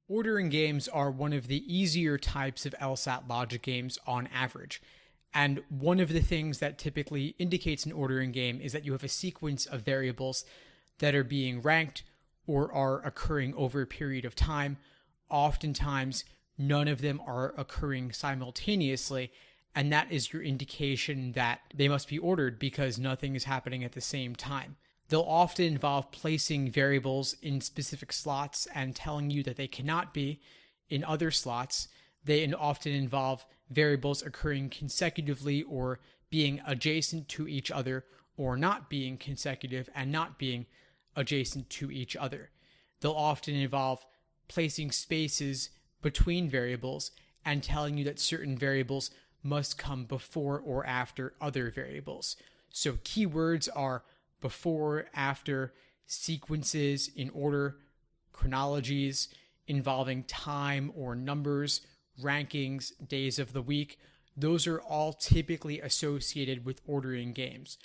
Ordering games are one of the easier types of LSAT logic games on average. And one of the things that typically indicates an ordering game is that you have a sequence of variables that are being ranked or are occurring over a period of time. Oftentimes, none of them are occurring simultaneously, and that is your indication that they must be ordered because nothing is happening at the same time. They'll often involve placing variables in specific slots and telling you that they cannot be in other slots. They often involve variables occurring consecutively or being adjacent to each other, or not being consecutive and not being adjacent to each other. They'll often involve placing spaces between variables and telling you that certain variables must come before or after other variables. So keywords are before, after, sequences in order, chronologies involving time or numbers, rankings, days of the week. Those are all typically associated with ordering games.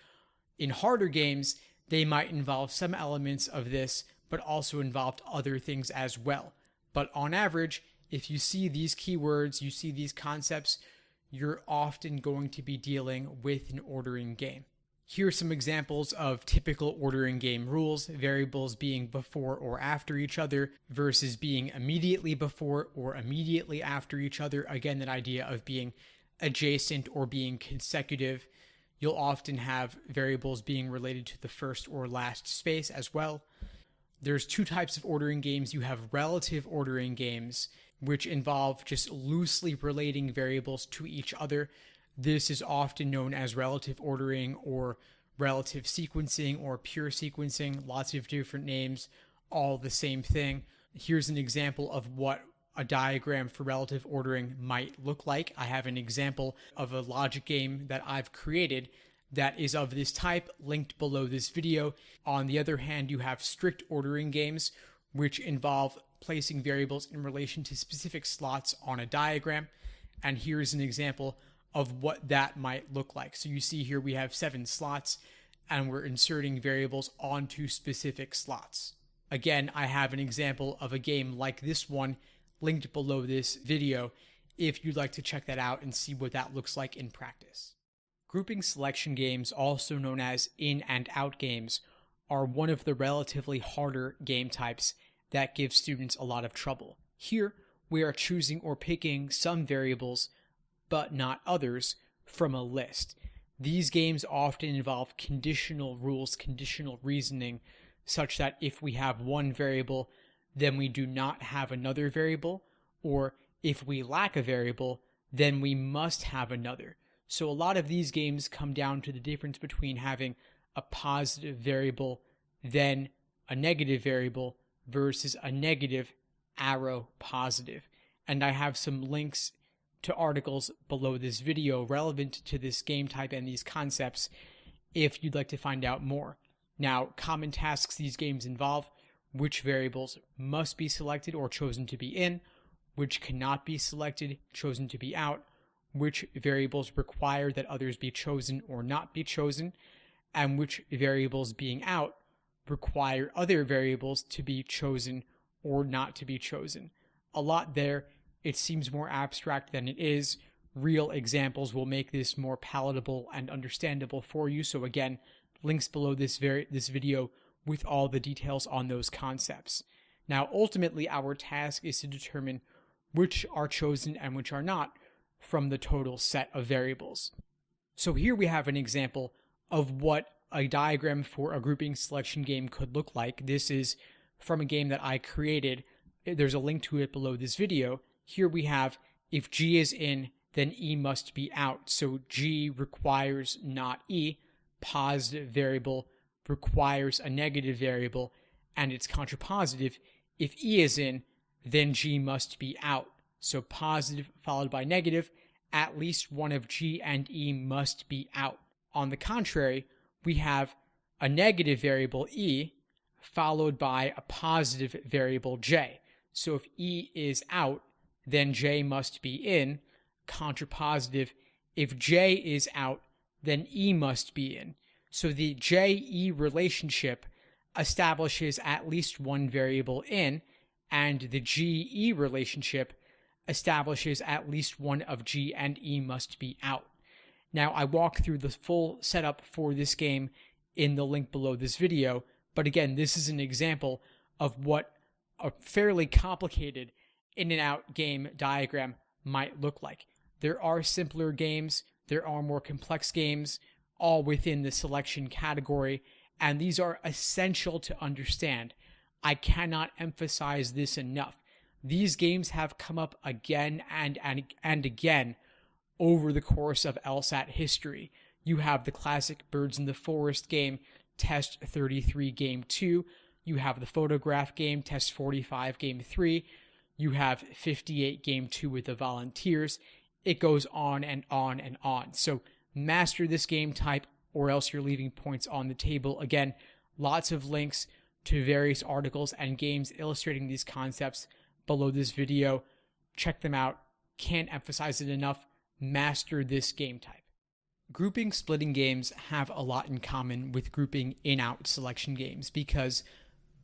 In harder games, they might involve some elements of this, but also involved other things as well. But on average, if you see these keywords, you see these concepts, you're often going to be dealing with an ordering game. Here are some examples of typical ordering game rules: variables being before or after each other versus being immediately before or immediately after each other. Again, that idea of being adjacent or being consecutive. You'll often have variables being related to the first or last space as well. There's two types of ordering games. You have relative ordering games, which involve just loosely relating variables to each other. This is often known as relative ordering or relative sequencing or pure sequencing, lots of different names, all the same thing. Here's an example of what a diagram for relative ordering might look like. I have an example of a logic game that I've created that is of this type, linked below this video. On the other hand, you have strict ordering games, which involve placing variables in relation to specific slots on a diagram. And here's an example of what that might look like. So you see here we have 7 slots and we're inserting variables onto specific slots. Again, I have an example of a game like this one linked below this video if you'd like to check that out and see what that looks like in practice. Grouping selection games, also known as in and out games, are one of the relatively harder game types that give students a lot of trouble. Here, we are choosing or picking some variables but not others from a list. These games often involve conditional rules, conditional reasoning, such that if we have one variable, then we do not have another variable, or if we lack a variable, then we must have another. So a lot of these games come down to the difference between having a positive variable, then a negative variable, versus a negative arrow positive. And I have some links to articles below this video relevant to this game type and these concepts if you'd like to find out more. Now, common tasks these games involve: which variables must be selected or chosen to be in, which cannot be selected, chosen to be out, which variables require that others be chosen or not be chosen, and which variables being out require other variables to be chosen or not to be chosen. A lot there. It seems more abstract than it is. Real examples will make this more palatable and understandable for you. So again, links below this video with all the details on those concepts. Now, ultimately, our task is to determine which are chosen and which are not from the total set of variables. So here we have an example of what a diagram for a grouping selection game could look like. This is from a game that I created. There's a link to it below this video. Here we have, if G is in, then E must be out. So G requires not E. Positive variable requires a negative variable, and it's contrapositive. If E is in, then G must be out. So positive followed by negative, at least one of G and E must be out. On the contrary, we have a negative variable E followed by a positive variable J. So if E is out, then J must be in. Contrapositive, if J is out, then E must be in. So the J-E relationship establishes at least one variable in and the G-E relationship establishes at least one of G and E must be out. Now, I walk through the full setup for this game in the link below this video, but again, this is an example of what a fairly complicated in and out game diagram might look like. There are simpler games, there are more complex games, all within the selection category, and these are essential to understand. I cannot emphasize this enough. These games have come up again and again over the course of LSAT history. You have the classic Birds in the Forest game, Test 33 Game 2. You have the Photograph game, Test 45 Game 3. You have 58 Game 2 with the Volunteers. It goes on and on and on. So master this game type or else you're leaving points on the table. Again, lots of links to various articles and games illustrating these concepts below this video. Check them out. Can't emphasize it enough. Master this game type. Grouping splitting games have a lot in common with grouping in-out selection games because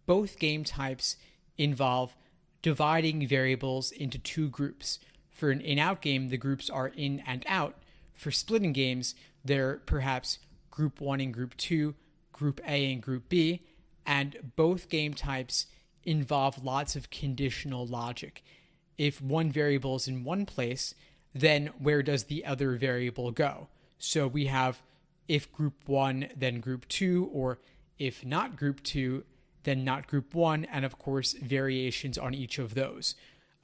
both game types involve dividing variables into two groups. For an in-out game, the groups are in and out. For splitting games, they're perhaps Group 1 and Group 2, Group A and Group B, and both game types involve lots of conditional logic. If one variable is in one place, then where does the other variable go? So we have if Group 1, then Group 2, or if not Group 2, then not Group 1, and of course variations on each of those.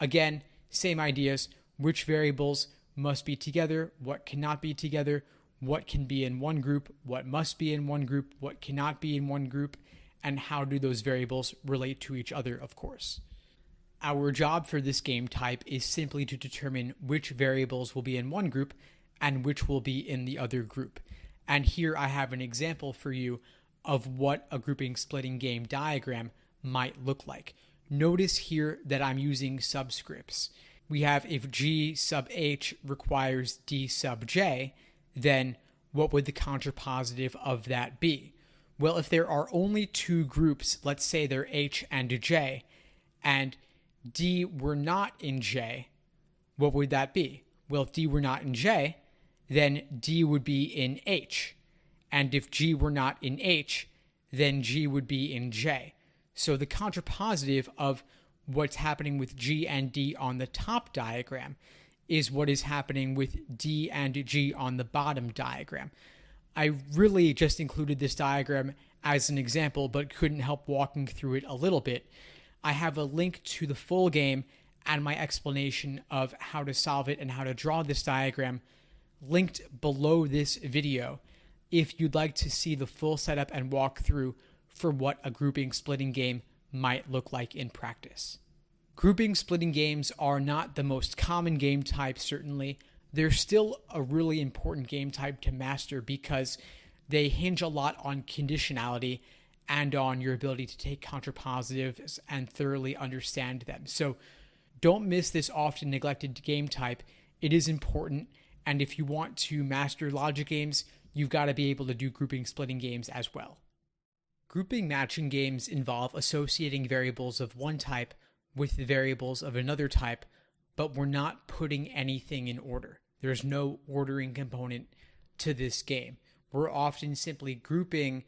Again, same ideas. Which variables must be together, what cannot be together, what can be in one group, what must be in one group, what cannot be in one group, and how do those variables relate to each other, of course. Our job for this game type is simply to determine which variables will be in one group and which will be in the other group. And here I have an example for you of what a grouping splitting game diagram might look like. Notice here that I'm using subscripts. We have if G sub H requires D sub J, then what would the contrapositive of that be? Well, if there are only two groups, let's say they're H and J, and D were not in J, what would that be? Well, if D were not in J, then D would be in H. And if G were not in H, then G would be in J. So the contrapositive of what's happening with G and D on the top diagram is what is happening with D and G on the bottom diagram. I really just included this diagram as an example, but couldn't help walking through it a little bit. I have a link to the full game and my explanation of how to solve it and how to draw this diagram linked below this video if you'd like to see the full setup and walkthrough for what a grouping splitting game might look like in practice. Grouping splitting games are not the most common game type, certainly. They're still a really important game type to master because they hinge a lot on conditionality and on your ability to take contrapositives and thoroughly understand them. So don't miss this often neglected game type. It is important, and if you want to master logic games, you've got to be able to do grouping splitting games as well. Grouping matching games involve associating variables of one type with the variables of another type, but we're not putting anything in order. There's no ordering component to this game. We're often simply grouping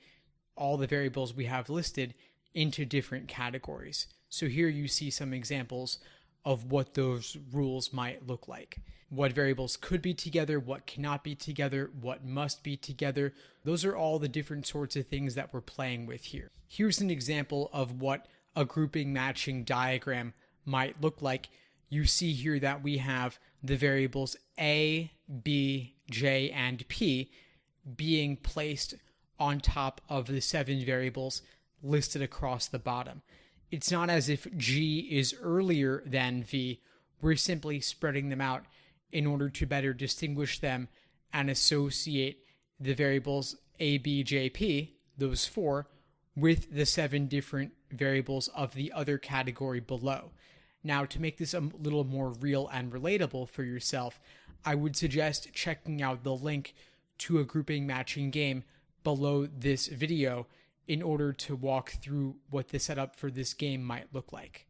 all the variables we have listed into different categories. So here you see some examples of what those rules might look like. What variables could be together, what cannot be together, what must be together. Those are all the different sorts of things that we're playing with here. Here's an example of what a grouping matching diagram might look like. You see here that we have the variables A, B, J, and P being placed on top of the 7 variables listed across the bottom. It's not as if G is earlier than V. We're simply spreading them out in order to better distinguish them and associate the variables A, B, J, P, those 4, with the 7 different variables of the other category below. Now, to make this a little more real and relatable for yourself, I would suggest checking out the link to a grouping matching game below this video in order to walk through what the setup for this game might look like.